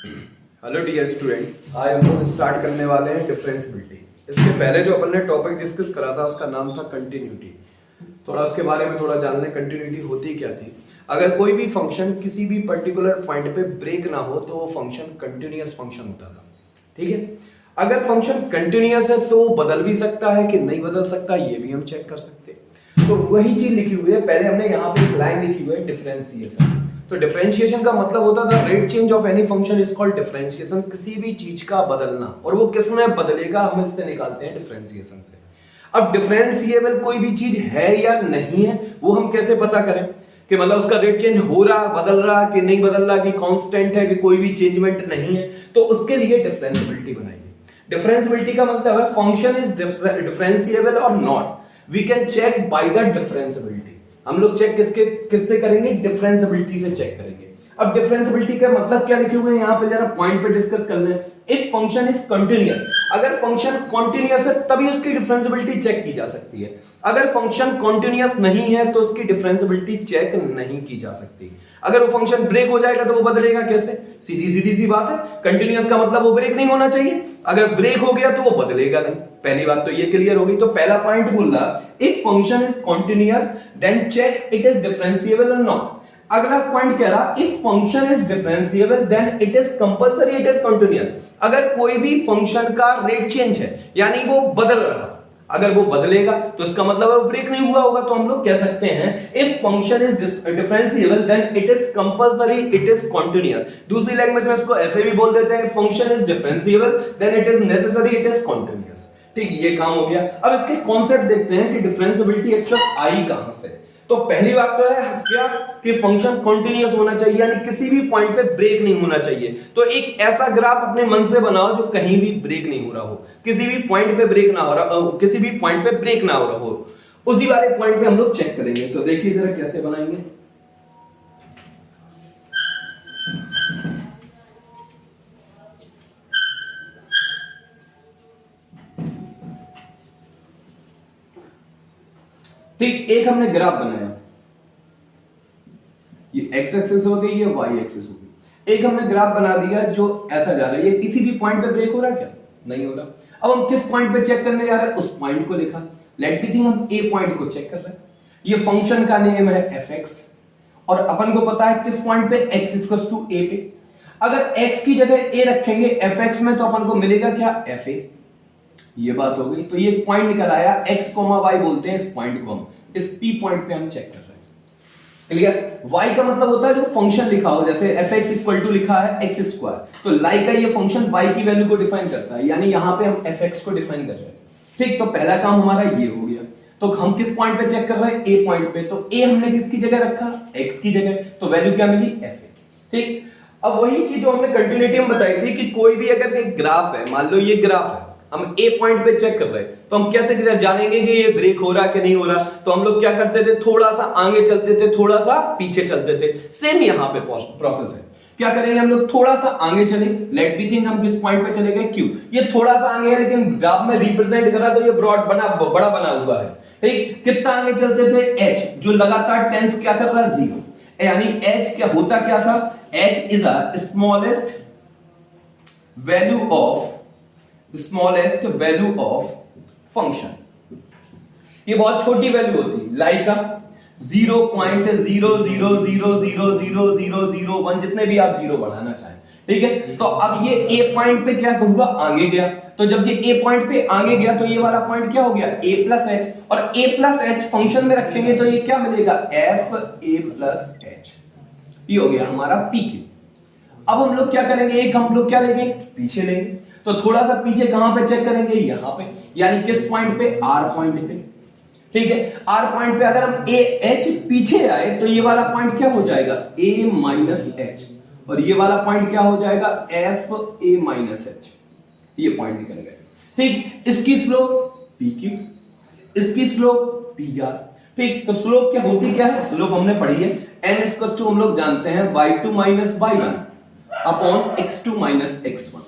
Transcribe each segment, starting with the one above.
Hello dear student, आज हम लोग स्टार्ट करने वाले हैं डिफरेंशियबिलिटी। इसके पहले जो अपन ने टॉपिक डिस्कस करा था उसका नाम था कंटिन्यूटी। थोड़ा उसके बारे में थोड़ा जान लें, कंटिन्यूटी होती क्या थी। अगर कोई भी फंक्शन किसी भी पर्टिकुलर पॉइंट पे ब्रेक ना हो तो वो फंक्शन कंटिन्यूअस फंक्शन होता था। ठीक है, अगर फंक्शन कंटिन्यूअस है तो बदल भी सकता है कि नहीं बदल सकता, ये भी हम चेक कर सकते हैं। तो वही चीज लिखी हुई है, पहले हमने यहाँ पे एक लाइन लिखी हुई है डिफरेंशिएशन। तो डिफरेंशिएशन का मतलब होता था rate change of any function is called differentiation, किसी भी चीज का बदलना। और वो किस में बदलेगा हम इससे निकालते हैं डिफरेंशिएशन से। अब डिफरेंशिएबल कोई भी चीज है या नहीं है वो हम कैसे पता करें कि मतलब उसका रेट चेंज हो रहा, बदल रहा कि नहीं बदल रहा, कि कांस्टेंट है कि कोई भी चेंजमेंट नहीं है। तो उसके लिए डिफरेंशिएबिलिटी बनाएंगे। डिफरेंशिएबिलिटी का मतलब है फंक्शन इज डिफरेंशिएबल और not, we can check by the differentiability. हम लोग चेक किससे करेंगे? डिफरेंशिएबिलिटी से चेक करेंगे। अब डिफरेंशिएबिलिटी का मतलब क्या लिखे हुए हैं यहाँ पे, जरा पॉइंट पे डिस्कस कर लें। इफ फंक्शन इज कंटीन्यूअस, अगर फंक्शन कंटीन्यूअस है तभी उसकी डिफरेंशिएबिलिटी चेक की जा सकती है। अगर फंक्शन कंटीन्यूअस नहीं है तो उसकी डिफरेंशिएबिलिटी चेक नहीं की जा सकती। अगर वो फंक्शन ब्रेक हो जाएगा तो वो बदलेगा कैसे? सीधी सीधी सी बात है, कंटीन्यूअस का मतलब वो ब्रेक नहीं होना चाहिए। अगर ब्रेक हो गया तो वो बदलेगा नहीं। पहली बात तो ये क्लियर होगी। तो पहला पॉइंट बोल रहा, if function is continuous then check it is differentiable और नॉट। अगला पॉइंट कह रहा, if function is differentiable then it is compulsory it is continuous. अगर कोई भी फंक्शन का रेट चेंज है यानी वो बदल रहा, अगर वो बदलेगा तो इसका मतलब है वो ब्रेक नहीं हुआ होगा। तो हम लोग कह सकते हैं if function is differentiable then it is compulsory it is continuous. दूसरी लैंग्वेज में इसको ऐसे भी बोल देते हैं, function is differentiable then it is necessary it is continuous. ठीक, ये काम हो गया। अब इसके कॉन्सेप्ट देखते हैं कि डिफरेंशिएबिलिटी एक्चुअल आई कहां से। तो पहली बात तो है क्या कि फंक्शन कंटीन्यूअस होना चाहिए, यानी किसी भी पॉइंट पे ब्रेक नहीं होना चाहिए। तो एक ऐसा ग्राफ अपने मन से बनाओ जो कहीं भी ब्रेक नहीं हो रहा हो, किसी भी पॉइंट पे ब्रेक ना हो रहा, किसी भी पॉइंट पे ब्रेक ना हो रहा हो, उसी वाले पॉइंट पे हम लोग चेक करेंगे। तो देखिए जरा कैसे बनाएंगे। ठीक, एक हमने ग्राफ बनाया, ये एक्स एक्सिस हो गई, ये वाई एक्सिस हो गई। एक हमने ग्राफ बना दिया जो ऐसा जा रहा है, ये किसी भी पॉइंट पे ब्रेक हो रहा है क्या? नहीं हो रहा। अब हम किस पॉइंट पे चेक करने जा रहे हैं? उस पॉइंट को लिखा। लेट मी थिंक हम ए पॉइंट को चेक कर रहे हैं। ये फंक्शन का नेम है एफ एक्स और अपन को पता है किस पॉइंट पे एक्स इक्वल्स टू ए पे। अगर एक्स की जगह ए रखेंगे एफ एक्स में तो अपन को मिलेगा क्या? F A. ये बात हो गई। तो ये पॉइंट निकल आया, एक्स कोमा वाई बोलते हैं इस पॉइंट को हम। इस पी पॉइंट पे हम चेक कर रहे हैं। क्लियर? वाई का मतलब होता है जो फंक्शन लिखा हो, जैसे एफ एक्स इक्वल टू लिखा है एक्स स्क्वायर, तो लाई का ये फंक्शन वाई की वैल्यू को डिफाइन करता है, यानी यहां पे हम एफ एक्स को डिफाइन कर रहे हैं। ठीक, तो पहला काम हमारा ये हो गया। तो हम किस पॉइंट पे चेक कर रहे हैं? ए पॉइंट पे। तो ए हमने किसकी जगह रखा? एक्स की जगह। तो वैल्यू क्या मिली? F A. ठीक, अब वही चीज जो हमने कंटिन्यूटी में बताई थी कि कोई भी अगर एक ग्राफ है, मान लो ये ग्राफ है, हम ए पॉइंट पे चेक कर रहे हैं, तो हम कैसे जानेंगे कि ये ब्रेक हो रहा कि नहीं हो रहा? तो हम लोग क्या करते थे, थोड़ा सा आगे चलते थे, थोड़ा सा पीछे चलते थे। सेम यहां पे प्रोसेस है। क्या करेंगे हम लोग? थोड़ा सा आगे चले। लेट मी थिंक हम किस पॉइंट पे चले गए? क्यू। ये थोड़ा सा आगे है लेकिन ग्राफ में रिप्रेजेंट करा तो ये ब्रॉड बड़ा बना हुआ है। ठीक, कितना आगे चलते थे? एच, जो लगातार टेंस क्या कर रहा है? जीरो। यानी एच क्या होता क्या था? H is a smallest value of function. ये बहुत छोटी वैल्यू होती, लाइक 0.000000001, जितने भी आप जीरो बढ़ाना चाहें। ठीक है, तो अब ये ए पॉइंट पे क्या हुआ? आगे गया। तो जब ये ए पॉइंट पे आगे गया तो ये वाला पॉइंट क्या हो गया? ए प्लस एच। और ए प्लस एच फंक्शन में रखेंगे तो ये क्या मिलेगा? F A plus H. ये हो गया हमारा पी क्यू। अब हम लोग क्या करेंगे? एक हम लोग क्या लेंगे? पीछे लेंगे। तो थोड़ा सा पीछे कहां पे चेक करेंगे? यहां पे, यानी किस पॉइंट पे? आर पॉइंट पे। ठीक है, आर पॉइंट पे अगर हम ए एच पीछे आए तो ये वाला पॉइंट क्या हो जाएगा? ए माइनस एच। और ये वाला पॉइंट क्या हो जाएगा? F A minus H. ये पॉइंट निकल गए। ठीक, इसकी स्लोप पी क्यू, इसकी स्लोप पी आर। ठीक, तो स्लोप क्या होती क्या है? स्लोप हमने पढ़ी है, एन इक्वल्स टू हम लोग जानते हैं y2 minus y1 upon x2 minus x1।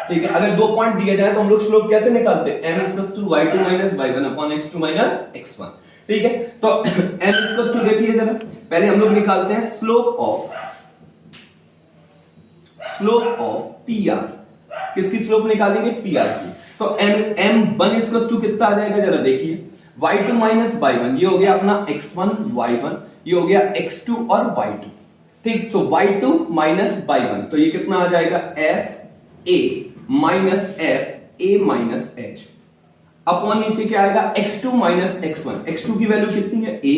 ठीक है, अगर दो पॉइंट दिए जाए तो हम लोग स्लोप कैसे निकालते हैं? m equals to y2 minus y1 upon x2 minus x1। ठीक है, तो m इक्वल्स टू देखिए जरा, पहले हम लोग निकालते हैं slope slope of P R. किसकी स्लोप निकालेंगे? पी आर की। तो m1 इक्वल टू कितना आ जाएगा जरा देखिए, y2 माइनस y1, ये हो गया अपना x1 y1, ये हो गया x2 और y2। ठीक, तो y2 माइनस y1, तो ये कितना आ जाएगा? f a minus f a minus h upon नीचे क्या आएगा? x2 माइनस x1, x2 की वैल्यू कितनी है? a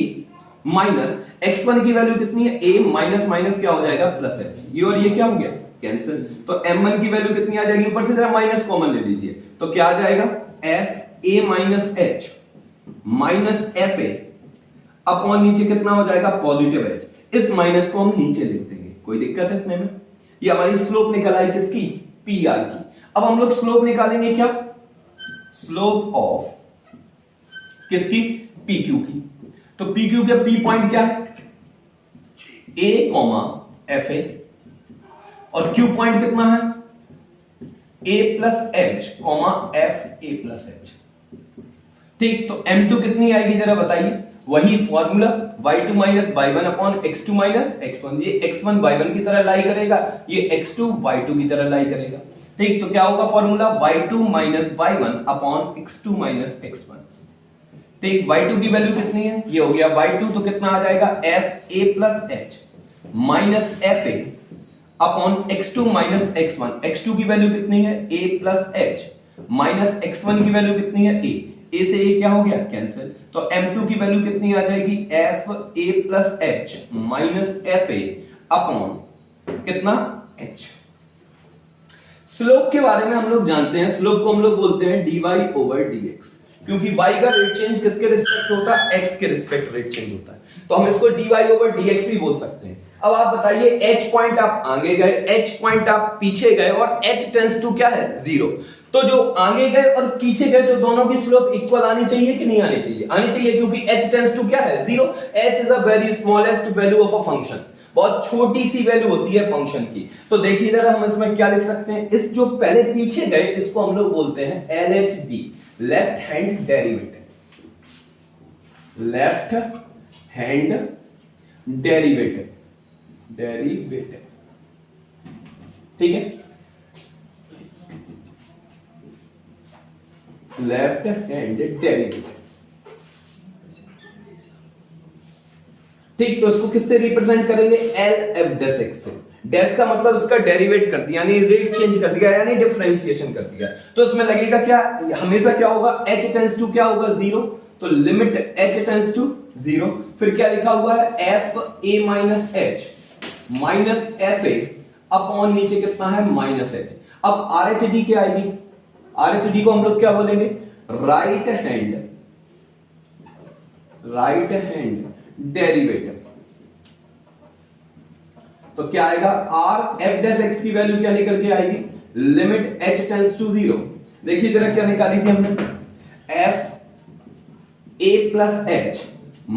माइनस x1 की वैल्यू कितनी है? a माइनस माइनस क्या हो जाएगा? Plus h। ये और ये क्या हो गया? कैंसिल। तो m1 की वैल्यू कितनी आ जाएगी? ऊपर से जरा माइनस कॉमन ले लीजिए, तो क्या आ जाएगा? f a minus h minus f a upon नीचे कितना हो जाएगा? Positive h। इस माइनस को हम नीचे लिख देंगे, कोई दिक्कत है इतने में? ये हमारी स्लोप निकल आई किसकी? पी आर की। अब हम लोग स्लोप निकालेंगे क्या? स्लोप ऑफ किसकी? पी क्यू की। तो पी क्यू का पी पॉइंट क्या है? a एफ ए, और क्यू पॉइंट कितना है? a plus H F A plus H. ठीक, तो m2 कितनी आएगी जरा बताइए? वही formula y2 minus y1 upon x2 minus x1। ये x1 y1 की तरह लाई करेगा, ये x2 y2 की तरह लाई करेगा। ठीक, तो क्या होगा formula? y2 minus y1 upon x2 minus x1। ठीक, y2 की वैल्यू कितनी है? ये हो गया y2, तो कितना आ जाएगा? f a plus h minus f a upon x2 minus x1। x2 की वैल्यू कितनी है? a plus h minus x1 की वैल्यू कितनी है? a। a से a क्या हो गया? कैंसिल। तो m2 की वैल्यू कितनी आ जाएगी? f a plus h minus f a upon कितना? h। स्लोप के बारे में हम लोग जानते हैं, स्लोप को हम लोग बोलते हैं dy ओवर dx, क्योंकि y का रेट चेंज किसके रिस्पेक्ट होता है? x के रिस्पेक्ट रेट चेंज होता है, तो हम इसको dy ओवर dx भी बोल सकते हैं। अब आप बताइए, h पॉइंट आप आगे गए, h पॉइंट आप पीछे गए, और h टेंड्स टू क्या है? 0। तो जो आगे गए और पीछे गए, तो दोनों की स्लोप इक्वल आनी चाहिए कि नहीं आनी चाहिए? आनी चाहिए, क्योंकि h टेंड्स टू क्या है? 0। h is a very smallest value of a function, बहुत छोटी सी वैल्यू होती है फंक्शन की। तो देखिए जरा हम इसमें क्या लिख सकते हैं? इस जो पहले पीछे गए, इसको हम लोग बोलते हैं LHD, left hand derivative. Left hand derivative, derivative, ठीक है? Left hand derivative. ठीक, तो इसको किससे रिप्रेजेंट करेंगे? एल एफ डैश एक्स से। डैश का मतलब इसका डेरिवेट कर दिया, यानी रेट चेंज कर दिया, यानी डिफरेंशिएशन कर दिया। तो इसमें लगेगा क्या? हमेशा क्या होगा? h टेंड्स टू क्या होगा? 0। तो लिमिट h टेंड्स टू 0, फिर क्या लिखा हुआ है? f a minus h minus f a upon नीचे कितना है? Minus h। अब RHD क्या आएगी? RHD को हम लोग क्या बोलेंगे? Right hand derivative. तो क्या आएगा? r f डैश x की वैल्यू क्या निकल के आएगी? Limit h tends to 0। देखिए जरा क्या निकाली थी हमने? f a plus h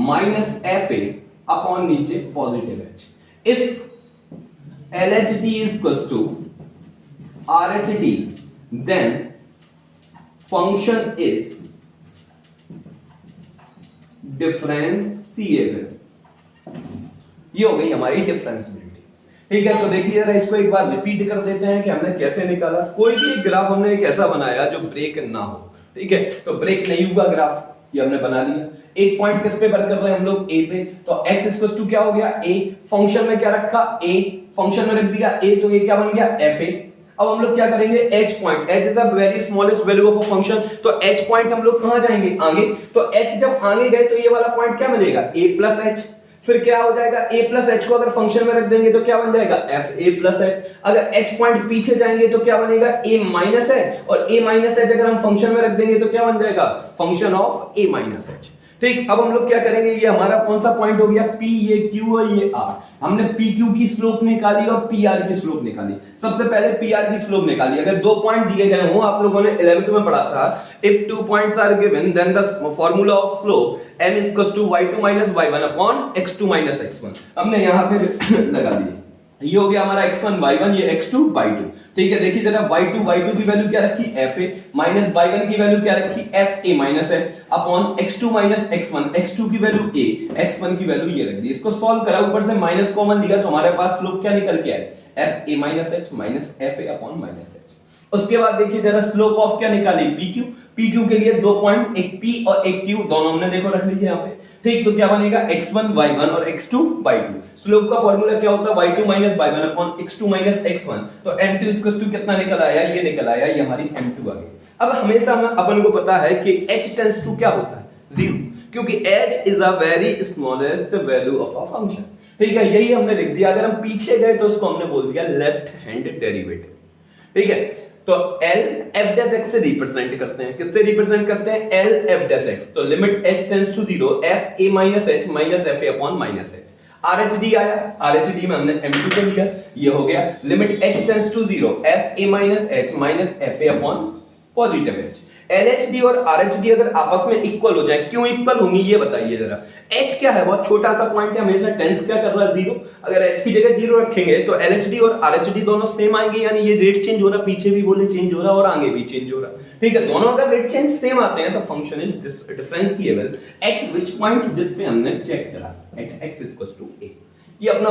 minus f a upon नीचे positive h। If LHD is equals to RHD, then function is differentiable. ये हो गई हमारी डिफरेंशिएबिलिटी। ठीक है, तो देखिए जरा इसको एक बार रिपीट कर देते हैं कि हमने कैसे निकाला। कोई भी एक ग्राफ हमने एक ऐसा बनाया जो ब्रेक ना हो, ठीक है? तो ब्रेक नहीं हुआ ग्राफ, ये हमने बना लिया। एक पॉइंट किस पे बर कर रहे हैं हम लोग? a पे। तो x इक्वल टू क्या हो गया? a। फंक्शन में क्या रखा? a। फंक्शन में रख दिया a, तो ये क्या बन गया? fa। अब हम लोग क्या करेंगे? h point, h is a very smallest value of a function, तो h पॉइंट हम लोग कहां जाएंगे? आगे। तो h जब आगे गए तो ये वाला पॉइंट क्या मिलेगा? a plus h। फिर क्या हो जाएगा? a प्लस h को अगर फंक्शन में रख देंगे तो क्या बन जाएगा? f a plus h। अगर h पॉइंट पीछे जाएंगे तो क्या बनेगा? a माइनस h, और a माइनस h अगर हम फंक्शन में रख देंगे तो क्या बन जाएगा? Function of a minus h। ठीक, अब हम लोग क्या करेंगे? ये हमारा कौन सा पॉइंट हो गया? P, ये Q और ये R। हमने PQ की स्लोप निकाली और PR की स्लोप निकाली। सबसे पहले PR की स्लोप निकाली। अगर दो पॉइंट दिए गए हो, आप लोगों ने 11th में पढ़ा था, if two points are given then the formula of slope m is equals to y2 minus y1 upon x2 minus x1। हमने यहां पे लगा दिए। ये हो गया हमारा x1 y1, ये x2 y2। ठीक है, देखिए जरा y2 की वैल्यू क्या रखी? fa माइनस y1 की वैल्यू क्या रखी? fa minus h upon x2 minus x1, x2 की वैल्यू a, x1 की वैल्यू ये रख दी। इसको सॉल्व करा, ऊपर से माइनस कॉमन लिया, तो हमारे पास स्लोप क्या निकल के आए? F A minus H minus F A upon minus H. उसके बाद देखिए जरा स्लोप ऑफ क्या निकाली, पी क्यू। पी क्यू के लिए 2 पॉइंट, एक पी और एक क्यू, दोनों हमने देखो रख ली यहाँ पे, ठीक। तो क्या बनेगा x1 y1 और x2 y2। स्लोप का फॉर्मूला क्या होता है, y2 minus y1 upon x2 minus x1। तो m2 इक्वल टू कितना निकल आया, ये निकल आया, ये हमारी m2 आ गई। अब हमेशा अपन को पता है कि h टेंड्स टू क्या होता है, 0, क्योंकि h is a very smallest value of a function, ठीक है। यही हमने लिख दिया। अगर हम पीछे गए तो उसको हमने बोल दिया लेफ्ट हैंड डेरिवेटिव, ठीक है। तो L f डैश x से रिप्रेजेंट करते हैं, किससे रिप्रेजेंट करते हैं, L f डैश x। तो limit h tends to 0 f a minus h minus f a upon minus h। RHD आया, RHD में हमने m2 कर लिया, ये हो गया। Limit h tends to 0 f a minus h minus f a upon positive h। LHD और RHD अगर आपस में इक्वल हो जाए, क्यों इक्वल होंगी ये बताइए जरा। H क्या है, बहुत छोटा सा पॉइंट है, हमेशा टेंस क्या कर रहा है, 0। अगर H की जगह 0 रखेंगे तो LHD और RHD दोनों सेम आएंगे, यानी ये रेट चेंज हो रहा, पीछे भी बोले चेंज हो रहा और आगे भी चेंज हो रहा, ठीक है। दोनों अगर रेट चेंज सेम आते हैं तो function is differentiable eight which point, जिस पे हमने चेक करा, एट x = a। ये अपना